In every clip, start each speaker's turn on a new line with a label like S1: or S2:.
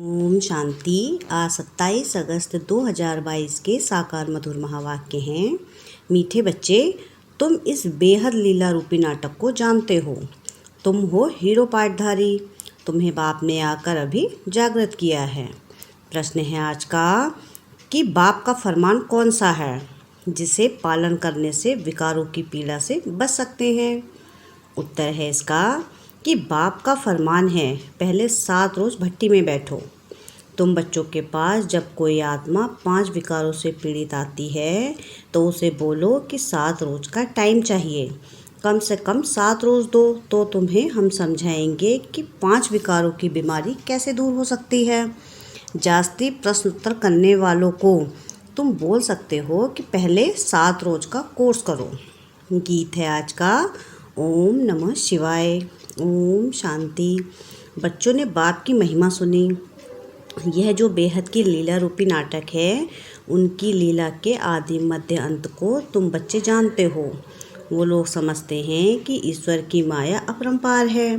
S1: ओम शांति। आज 27 अगस्त 2022 के साकार मधुर महावाक्य हैं। मीठे बच्चे, तुम इस बेहद लीला रूपी नाटक को जानते हो। तुम हो हीरो पाठधारी। तुम्हें बाप ने आकर अभी जागृत किया है। प्रश्न है आज का कि बाप का फरमान कौन सा है जिसे पालन करने से विकारों की पीड़ा से बच सकते हैं। उत्तर है इसका कि बाप का फरमान है, पहले 7 रोज़ भट्टी में बैठो। तुम बच्चों के पास जब कोई आत्मा 5 विकारों से पीड़ित आती है तो उसे बोलो कि 7 रोज़ का टाइम चाहिए, कम से कम 7 रोज़ दो, तो तुम्हें हम समझाएंगे कि 5 विकारों की बीमारी कैसे दूर हो सकती है। जास्ती प्रश्न उत्तर करने वालों को तुम बोल सकते हो कि पहले 7 रोज़ का कोर्स करो। गीत है आज का ओम नमः शिवाय। ओम शांति। बच्चों ने बाप की महिमा सुनी। यह जो बेहद की लीला रूपी नाटक है, उनकी लीला के आदि मध्य अंत को तुम बच्चे जानते हो। वो लोग समझते हैं कि ईश्वर की माया अपरंपार है।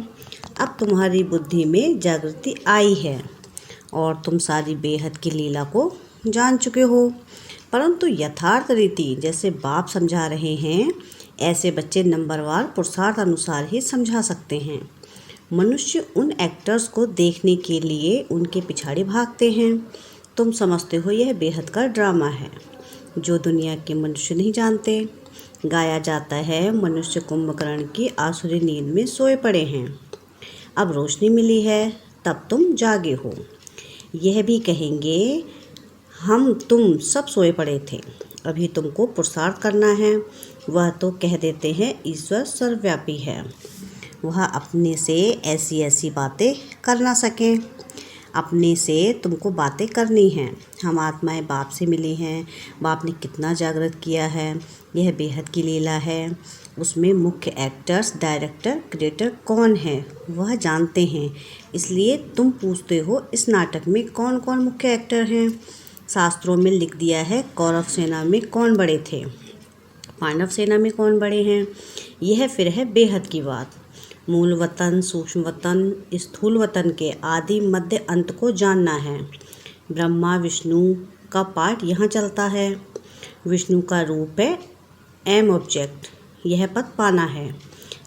S1: अब तुम्हारी बुद्धि में जागृति आई है और तुम सारी बेहद की लीला को जान चुके हो, परंतु यथार्थ रीति जैसे बाप समझा रहे हैं, ऐसे बच्चे नंबरवार पुरुषार्थ अनुसार ही समझा सकते हैं। मनुष्य उन एक्टर्स को देखने के लिए उनके पिछाड़ी भागते हैं। तुम समझते हो यह बेहद का ड्रामा है जो दुनिया के मनुष्य नहीं जानते। गाया जाता है, मनुष्य कुंभकर्ण की आसुरी नींद में सोए पड़े हैं, अब रोशनी मिली है तब तुम जागे हो। यह भी कहेंगे, हम तुम सब सोए पड़े थे, अभी तुमको पुरुषार्थ करना है। वह तो कह देते हैं ईश्वर सर्वव्यापी है, वह अपने से ऐसी ऐसी बातें कर ना सकें। अपने से तुमको बातें करनी हैं। हम आत्माएं बाप से मिली हैं, बाप ने कितना जागृत किया है। यह बेहद की लीला है, उसमें मुख्य एक्टर्स, डायरेक्टर, क्रिएटर कौन है वह जानते हैं। इसलिए तुम पूछते हो इस नाटक में कौन कौन मुख्य एक्टर हैं। शास्त्रों में लिख दिया है कौरव सेना में कौन बड़े थे, पांडव सेना में कौन बड़े हैं। यह फिर है बेहद की बात। मूल वतन, सूक्ष्म वतन, स्थूल वतन के आदि मध्य अंत को जानना है। ब्रह्मा विष्णु का पाठ यहाँ चलता है। विष्णु का रूप है एम ऑब्जेक्ट, यह पद पाना है।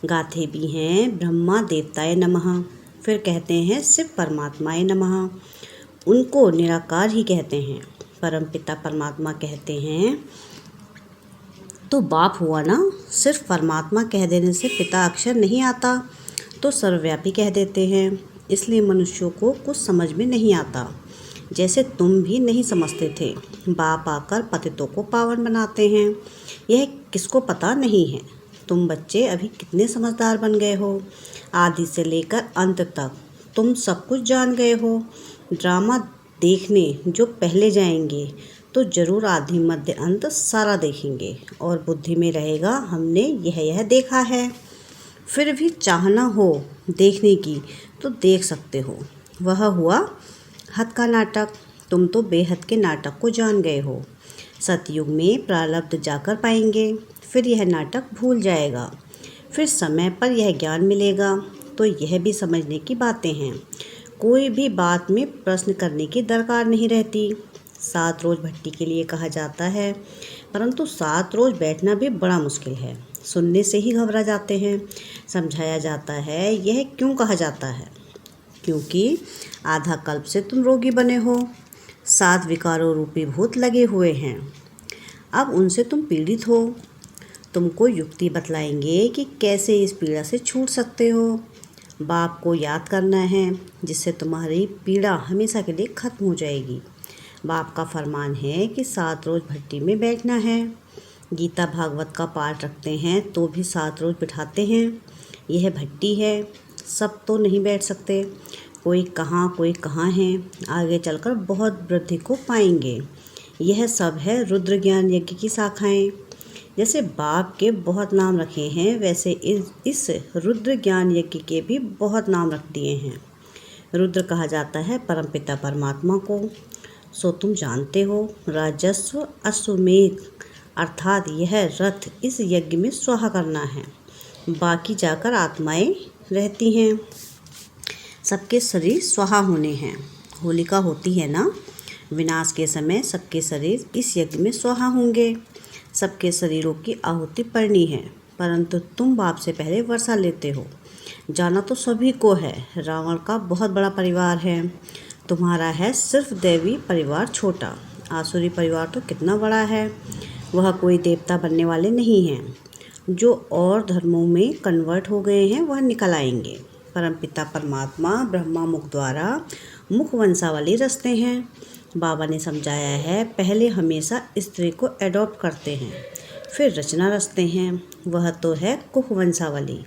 S1: गाथे भी हैं ब्रह्मा देवताय नमः, फिर कहते हैं शिव परमात्माय नमः। उनको निराकार ही कहते हैं, परमपिता परमात्मा कहते हैं। तो बाप हुआ ना, सिर्फ परमात्मा कह देने से पिता अक्षर नहीं आता, तो सर्वव्यापी कह देते हैं। इसलिए मनुष्यों को कुछ समझ में नहीं आता, जैसे तुम भी नहीं समझते थे। बाप आकर पतितों को पावन बनाते हैं, यह किसको पता नहीं है। तुम बच्चे अभी कितने समझदार बन गए हो, आदि से लेकर अंत तक तुम सब कुछ जान गए हो। ड्रामा देखने जो पहले जाएंगे तो जरूर आदि मध्य अंत सारा देखेंगे और बुद्धि में रहेगा हमने यह देखा है। फिर भी चाहना हो देखने की तो देख सकते हो। वह हुआ हद का नाटक। तुम तो बेहद के नाटक को जान गए हो। सतयुग में प्रारब्ध जाकर पाएंगे, फिर यह नाटक भूल जाएगा, फिर समय पर यह ज्ञान मिलेगा। तो यह भी समझने की बातें हैं, कोई भी बात में प्रश्न करने की दरकार नहीं रहती। 7 रोज़ भट्टी के लिए कहा जाता है, परंतु 7 रोज़ बैठना भी बड़ा मुश्किल है। सुनने से ही घबरा जाते हैं। समझाया जाता है, यह क्यों कहा जाता है, क्योंकि आधा कल्प से तुम रोगी बने हो, 7 विकारों रूपी भूत लगे हुए हैं, अब उनसे तुम पीड़ित हो। तुमको युक्ति बतलाएंगे कि कैसे इस पीड़ा से छूट सकते हो। बाप को याद करना है, जिससे तुम्हारी पीड़ा हमेशा के लिए खत्म हो जाएगी। बाप का फरमान है कि 7 रोज़ भट्टी में बैठना है। गीता भागवत का पाठ रखते हैं तो भी 7 रोज़ बिठाते हैं। यह भट्टी है, सब तो नहीं बैठ सकते, कोई कहाँ है। आगे चलकर बहुत वृद्धि को पाएंगे। यह सब है रुद्र ज्ञान यज्ञ की शाखाएं। जैसे बाप के बहुत नाम रखे हैं, वैसे इस रुद्र ज्ञान यज्ञ के भी बहुत नाम रख दिए हैं। रुद्र कहा जाता है परमपिता परमात्मा को। सो तुम जानते हो, राजस्व अश्वमेध अर्थात यह रथ इस यज्ञ में स्वाहा करना है। बाकी जाकर आत्माएं रहती हैं, सबके शरीर स्वाहा होने हैं। होलिका होती है ना, विनाश के समय सबके शरीर इस यज्ञ में स्वाहा होंगे। सबके शरीरों की आहुति पड़नी है, परंतु तुम बाप से पहले वर्षा लेते हो। जाना तो सभी को है, रावण का बहुत बड़ा परिवार है, तुम्हारा है सिर्फ दैवी परिवार छोटा। आसुरी परिवार तो कितना बड़ा है, वह कोई देवता बनने वाले नहीं हैं। जो और धर्मों में कन्वर्ट हो गए हैं वह निकल आएंगे। परमपिता परमात्मा ब्रह्मा मुख द्वारा मुख वंशावली रचते हैं। बाबा ने समझाया है, पहले हमेशा स्त्री को एडॉप्ट करते हैं, फिर रचना रचते हैं। वह तो है कुख वंशावली,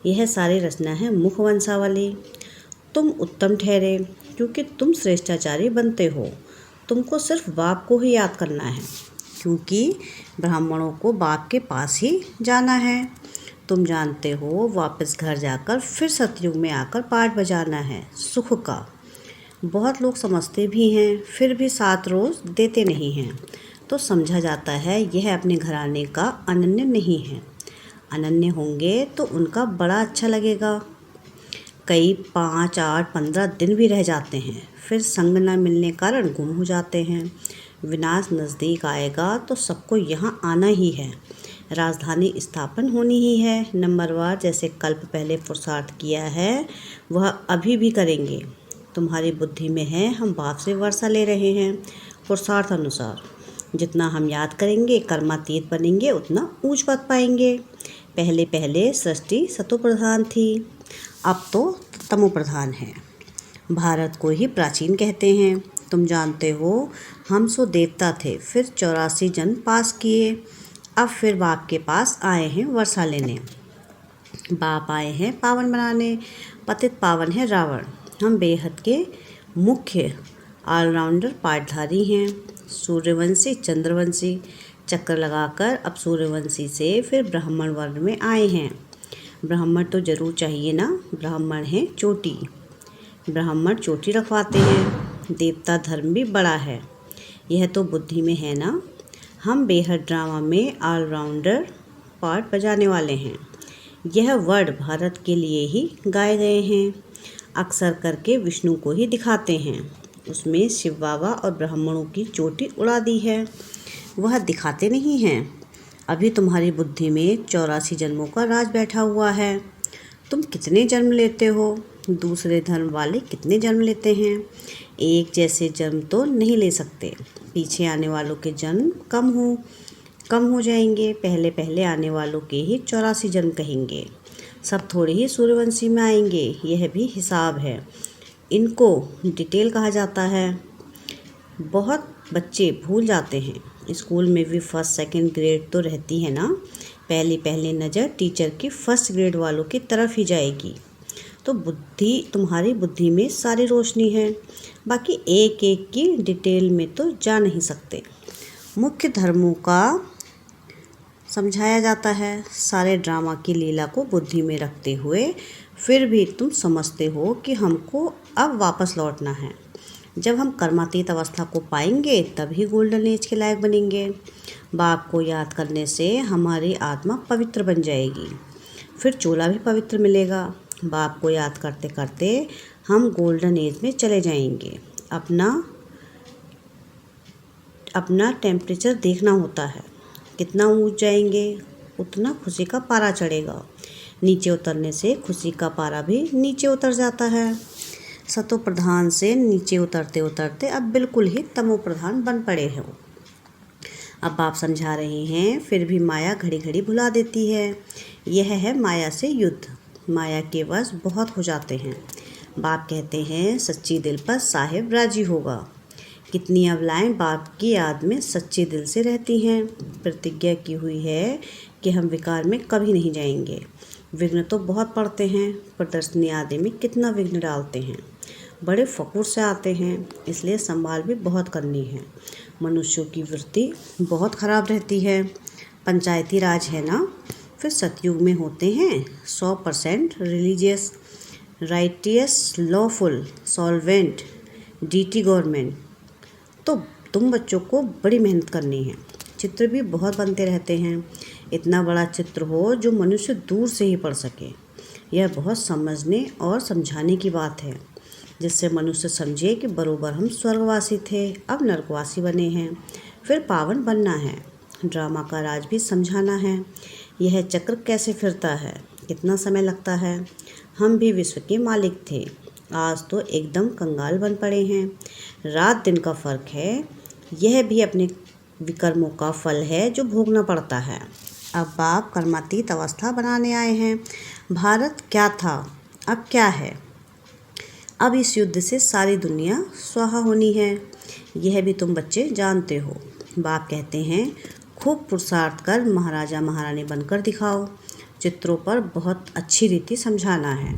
S1: यह सारी रचना है मुख वंशावली। तुम उत्तम ठहरे क्योंकि तुम श्रेष्ठाचारी बनते हो। तुमको सिर्फ बाप को ही याद करना है, क्योंकि ब्राह्मणों को बाप के पास ही जाना है। तुम जानते हो, वापस घर जाकर फिर सतयुग में आकर पाठ बजाना है सुख का। बहुत लोग समझते भी हैं, फिर भी 7 रोज़ देते नहीं हैं, तो समझा जाता है यह अपने घराने का अनन्य नहीं है। अनन्य होंगे तो उनका बड़ा अच्छा लगेगा। कई 5, 8, 15 दिन भी रह जाते हैं, फिर संग न मिलने कारण गुम हो जाते हैं। विनाश नज़दीक आएगा तो सबको यहाँ आना ही है। राजधानी स्थापन होनी ही है। नंबरवार जैसे कल्प पहले पुरुषार्थ किया है वह अभी भी करेंगे। तुम्हारी बुद्धि में है, हम बाप से वर्षा ले रहे हैं। पुरुषार्थ अनुसार जितना हम याद करेंगे, कर्मातीत बनेंगे, उतना ऊंच पद पाएंगे। पहले पहले सृष्टि सतो प्रधान थी, अब तो तमो प्रधान है। भारत को ही प्राचीन कहते हैं। तुम जानते हो, हम सो देवता थे, फिर 84 जन्म पास किए, अब फिर बाप के पास आए हैं वर्षा लेने। बाप आए हैं पावन बनाने, पतित पावन है रावण। हम बेहद के मुख्य ऑलराउंडर पाठधारी हैं, सूर्यवंशी चंद्रवंशी। चक्कर लगाकर अब सूर्यवंशी से फिर ब्राह्मण वर्ण में आए हैं। ब्राह्मण तो जरूर चाहिए ना, ब्राह्मण हैं चोटी। ब्राह्मण चोटी रखवाते हैं। देवता धर्म भी बड़ा है, यह तो बुद्धि में है ना। हम बेहद ड्रामा में ऑलराउंडर पार्ट बजाने वाले हैं। यह वर्ड भारत के लिए ही गाए गए हैं। अक्सर करके विष्णु को ही दिखाते हैं, उसमें शिव बाबा और ब्राह्मणों की चोटी उड़ा दी है, वह दिखाते नहीं हैं। अभी तुम्हारी बुद्धि में 84 जन्मों का राज बैठा हुआ है। तुम कितने जन्म लेते हो, दूसरे धर्म वाले कितने जन्म लेते हैं। एक जैसे जन्म तो नहीं ले सकते। पीछे आने वालों के जन्म कम हो जाएंगे। पहले पहले आने वालों के ही 84 जन्म कहेंगे। सब थोड़े ही सूर्यवंशी में आएंगे, यह भी हिसाब है। इनको डिटेल कहा जाता है। बहुत बच्चे भूल जाते हैं। स्कूल में भी फर्स्ट सेकंड ग्रेड तो रहती है ना। पहली नज़र टीचर की फर्स्ट ग्रेड वालों की तरफ ही जाएगी। तो तुम्हारी बुद्धि में सारी रोशनी है, बाकी एक एक की डिटेल में तो जा नहीं सकते। मुख्य धर्मों का समझाया जाता है। सारे ड्रामा की लीला को बुद्धि में रखते हुए फिर भी तुम समझते हो कि हमको अब वापस लौटना है। जब हम कर्मातीत अवस्था को पाएंगे तभी गोल्डन एज के लायक बनेंगे। बाप को याद करने से हमारी आत्मा पवित्र बन जाएगी, फिर चोला भी पवित्र मिलेगा। बाप को याद करते करते हम गोल्डन एज में चले जाएंगे। अपना टेम्परेचर देखना होता है, कितना ऊंच जाएंगे उतना खुशी का पारा चढ़ेगा। नीचे उतरने से खुशी का पारा भी नीचे उतर जाता है। सतो प्रधान से नीचे उतरते उतरते अब बिल्कुल ही तमो प्रधान बन पड़े हो। अब आप समझा रहे हैं, फिर भी माया घड़ी घड़ी भुला देती है। यह है माया से युद्ध। माया के वश बहुत हो जाते हैं। बाप कहते हैं, सच्ची दिल पर साहिब राजी होगा। कितनी अबलाएं बाप की याद में सच्चे दिल से रहती हैं। प्रतिज्ञा की हुई है कि हम विकार में कभी नहीं जाएंगे। विघ्न तो बहुत पड़ते हैं, प्रदर्शनी आदि में कितना विघ्न डालते हैं। बड़े फकूर से आते हैं, इसलिए संभाल भी बहुत करनी है। मनुष्यों की वृत्ति बहुत खराब रहती है। पंचायती राज है ना, फिर सतयुग में होते हैं 100% रिलीजियस, राइटियस, लॉफुल, सॉल्वेंट, डीटी गवर्नमेंट। तो तुम बच्चों को बड़ी मेहनत करनी है। चित्र भी बहुत बनते रहते हैं। इतना बड़ा चित्र हो जो मनुष्य दूर से ही पढ़ सके, यह बहुत समझने और समझाने की बात है। जिससे मनुष्य समझे कि बरोबर हम स्वर्गवासी थे, अब नरकवासी बने हैं, फिर पावन बनना है। ड्रामा का राज भी समझाना है। यह चक्र कैसे फिरता है, कितना समय लगता है। हम भी विश्व के मालिक थे, आज तो एकदम कंगाल बन पड़े हैं। रात दिन का फर्क है, यह भी अपने विकर्मों का फल है जो भोगना पड़ता है। अब बाप कर्मातीत अवस्था बनाने आए हैं। भारत क्या था, अब क्या है। अब इस युद्ध से सारी दुनिया स्वाहा होनी है, यह भी तुम बच्चे जानते हो। बाप कहते हैं खूब पुरुषार्थ कर महाराजा महारानी बनकर दिखाओ। चित्रों पर बहुत अच्छी रीति समझाना है।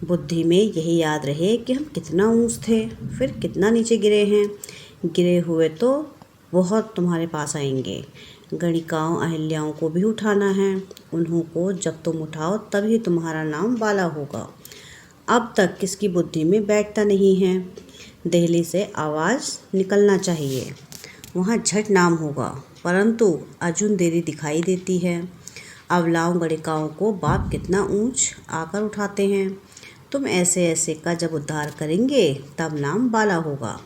S1: बुद्धि में यही याद रहे कि हम कितना ऊंच थे, फिर कितना नीचे गिरे हैं। गिरे हुए तो बहुत तुम्हारे पास आएंगे। गणिकाओं अहिल्याओं को भी उठाना है। उन्हों को जब तुम उठाओ तभी तुम्हारा नाम बाला होगा। अब तक किसकी बुद्धि में बैठता नहीं है। दिल्ली से आवाज़ निकलना चाहिए, वहाँ झट नाम होगा, परंतु अर्जुन देरी दिखाई देती है। अबलाओं गणिकाओं को बाप कितना ऊंच आकर उठाते हैं। तुम ऐसे ऐसे का जब उद्धार करेंगे तब नाम बाला होगा।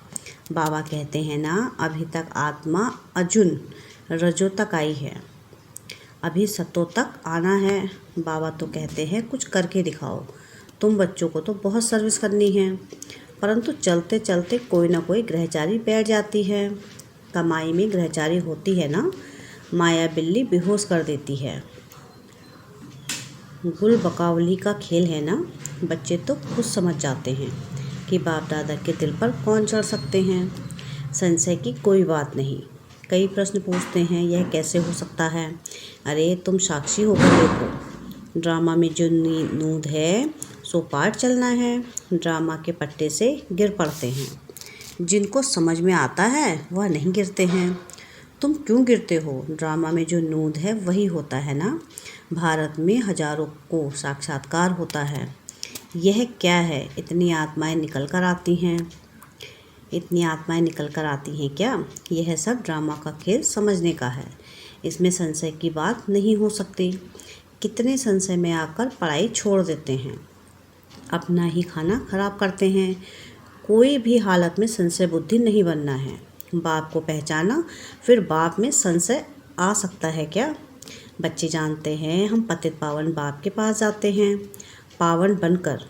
S1: बाबा कहते हैं ना, अभी तक आत्मा अर्जुन रजो तक आई है, अभी सत्तों तक आना है। बाबा तो कहते हैं कुछ करके दिखाओ। तुम बच्चों को तो बहुत सर्विस करनी है, परंतु चलते चलते कोई ना कोई ग्रहचारी बैठ जाती है। कमाई में ग्रहचारी होती है ना, माया बिल्ली बेहोश कर देती है। गुल बकावली का खेल है ना। बच्चे तो खुद समझ जाते हैं कि बाप दादा के दिल पर कौन चढ़ सकते हैं। संशय की कोई बात नहीं। कई प्रश्न पूछते हैं, यह कैसे हो सकता है। अरे तुम साक्षी होकर देखो। ड्रामा में जो नूद है सो पाठ चलना है। ड्रामा के पट्टे से गिर पड़ते हैं। जिनको समझ में आता है वह नहीं गिरते हैं। तुम क्यों गिरते हो। ड्रामा में जो नूद है वही होता है ना। भारत में हजारों को साक्षात्कार होता है। यह क्या है, इतनी आत्माएं निकल कर आती हैं। इतनी आत्माएं निकल कर आती हैं क्या। यह सब ड्रामा का खेल समझने का है। इसमें संशय की बात नहीं हो सकती। कितने संशय में आकर पढ़ाई छोड़ देते हैं, अपना ही खाना खराब करते हैं। कोई भी हालत में संशय बुद्धि नहीं बनना है। बाप को पहचाना, फिर बाप में संशय आ सकता है क्या। बच्चे जानते हैं हम पतित पावन बाप के पास जाते हैं, पावन बनकर।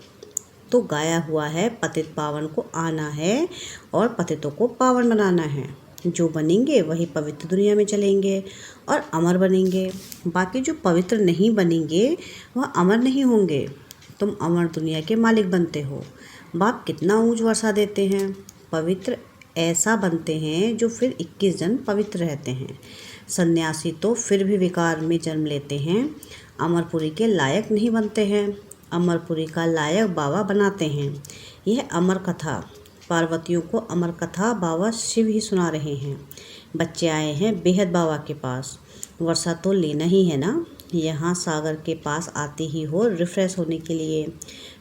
S1: तो गाया हुआ है पतित पावन को आना है और पतितों को पावन बनाना है। जो बनेंगे वही पवित्र दुनिया में चलेंगे और अमर बनेंगे। बाकी जो पवित्र नहीं बनेंगे वह अमर नहीं होंगे। तुम अमर दुनिया के मालिक बनते हो। बाप कितना ऊंच वर्षा देते हैं। पवित्र ऐसा बनते हैं जो फिर 21 जन्म पवित्र रहते हैं। सन्यासी तो फिर भी विकार में जन्म लेते हैं, अमरपुरी के लायक नहीं बनते हैं। अमरपुरी का लायक बाबा बनाते हैं। यह अमर कथा, पार्वतियों को अमर कथा बाबा शिव ही सुना रहे हैं। बच्चे आए हैं बेहद बाबा के पास। वर्षा तो लेना ही है ना। यहाँ सागर के पास आती ही हो रिफ़्रेश होने के लिए,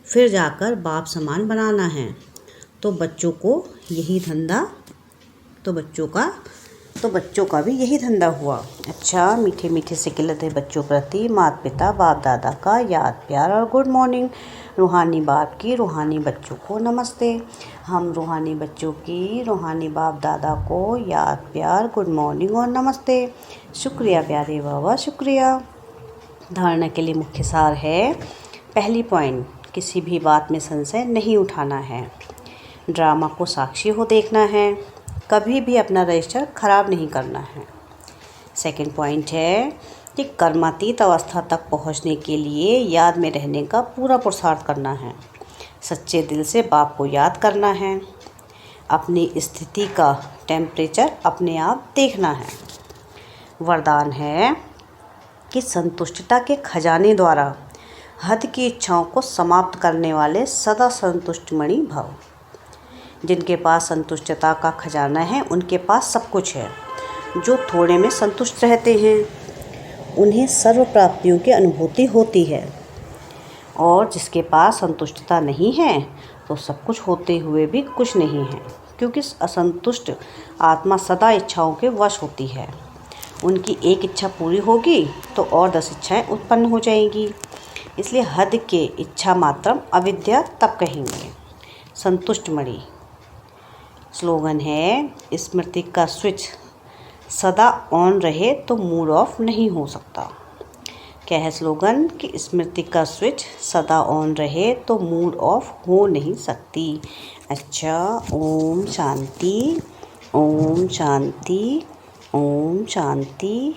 S1: फिर जाकर बाप समान बनाना है। तो बच्चों का भी यही धंधा हुआ। अच्छा, मीठे मीठे से खिलते बच्चों प्रति माता पिता बाप दादा का याद प्यार और गुड मॉर्निंग। रूहानी बाप की रूहानी बच्चों को नमस्ते। हम रूहानी बच्चों की रूहानी बाप दादा को याद प्यार गुड मॉर्निंग और नमस्ते। शुक्रिया प्यारे बाबा, शुक्रिया। धारणा के लिए मुख्य सार है। पहली पॉइंट, किसी भी बात में संशय नहीं उठाना है। ड्रामा को साक्षी हो देखना है, कभी भी अपना रजिस्टर खराब नहीं करना है। सेकंड पॉइंट है कि कर्मातीत अवस्था तक पहुंचने के लिए याद में रहने का पूरा पुरुषार्थ करना है। सच्चे दिल से बाप को याद करना है। अपनी स्थिति का टेम्परेचर अपने आप देखना है। वरदान है कि संतुष्टता के खजाने द्वारा हद की इच्छाओं को समाप्त करने वाले सदा संतुष्ट मणि भव। जिनके पास संतुष्टता का खजाना है उनके पास सब कुछ है। जो थोड़े में संतुष्ट रहते हैं उन्हें सर्व प्राप्तियों की अनुभूति होती है, और जिसके पास संतुष्टता नहीं है तो सब कुछ होते हुए भी कुछ नहीं है, क्योंकि असंतुष्ट आत्मा सदा इच्छाओं के वश होती है। उनकी एक इच्छा पूरी होगी तो और 10 इच्छाएं उत्पन्न हो जाएंगी। इसलिए हद के इच्छा मात्रम अविद्या तब कहेंगे। संतुष्ट मणि। स्लोगन है स्मृति का स्विच सदा ऑन रहे तो मूड ऑफ नहीं हो सकता। क्या है स्लोगन कि स्मृति का स्विच सदा ऑन रहे तो मूड ऑफ हो नहीं सकती। अच्छा, ओम शांति, ओम शांति, ओम शांति।